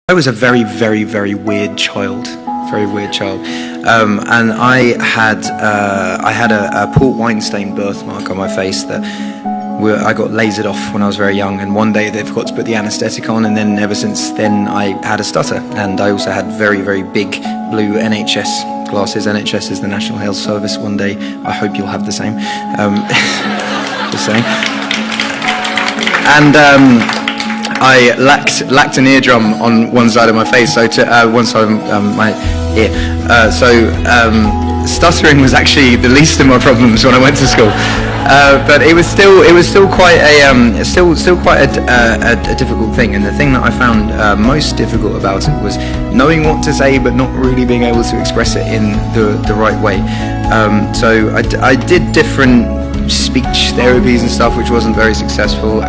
I was a very, very, very weird child. And I had a port wine stained birthmark on my face that I got lasered off when I was very young, and one day they forgot to put the anaesthetic on, and then ever since then I had a stutter. And I also had very, very big blue NHS glasses. NHS is the National Health Service. One day I hope you'll have the same. Just saying. And I lacked an eardrum on one side of my face, so one side of my ear. Stuttering was actually the least of my problems when I went to school. But it was still quite a difficult thing. And the thing that I found most difficult about it was knowing what to say, but not really being able to express it in the right way. So I did different speech therapies and stuff, which wasn't very successful.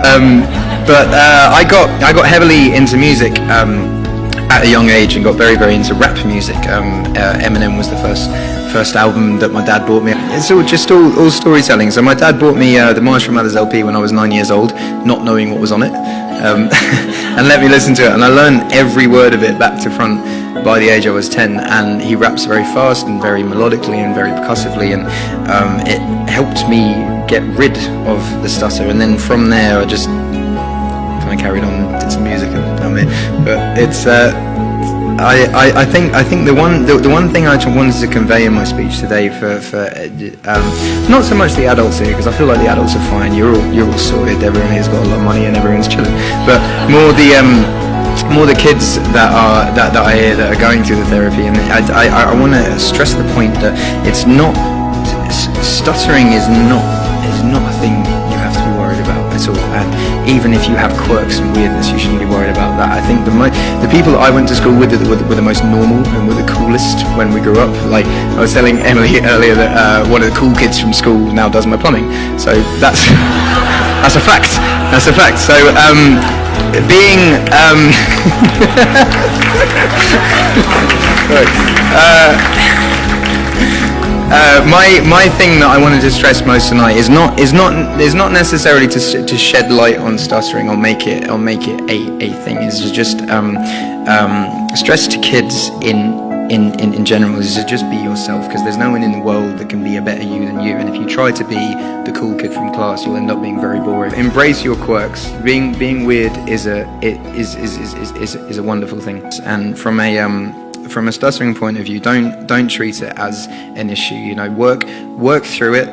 But I got heavily into music at a young age and got very, very into rap music. Eminem was the first album that my dad bought me. It's all storytelling. So my dad bought me the Marshall Mathers LP when I was 9 years old, not knowing what was on it, and let me listen to it. And I learned every word of it back to front by the age I was 10. And he raps very fast and very melodically and very percussively, and it helped me get rid of the stutter. And then from there I just kind of carried on, did some music, but it's I think the one thing I wanted to convey in my speech today for not so much the adults here, because I feel like the adults are fine. You're all sorted. Everyone here's got a lot of money and everyone's chilling. But more the kids that I hear that are going through the therapy, and I want to stress the point that it's not, stuttering is not a thing you have to be worried about at all. And even if you have quirks and weirdness, you shouldn't be worried about that. I think the people that I went to school with were the most normal and were the coolest when we grew up. Like I was telling Emily earlier that one of the cool kids from school now does my plumbing. So that's a fact. That's a fact. So being my thing that I wanted to stress most tonight is not necessarily to shed light on stuttering or make it a thing. It's just stress to kids in general is to just be yourself, because there's no one in the world that can be a better you than you. And if you try to be the cool kid from class, you'll end up being very boring. Embrace your quirks. Being weird is a wonderful thing. And from a stuttering point of view, don't treat it as an issue. You know, work through it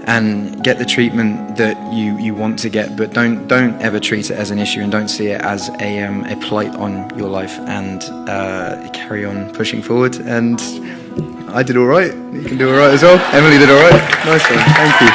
and get the treatment that you want to get, but don't ever treat it as an issue, and don't see it as a plight on your life, and carry on pushing forward. And I did all right. You can do all right as well. Emily did all right. Nice one. Thank you.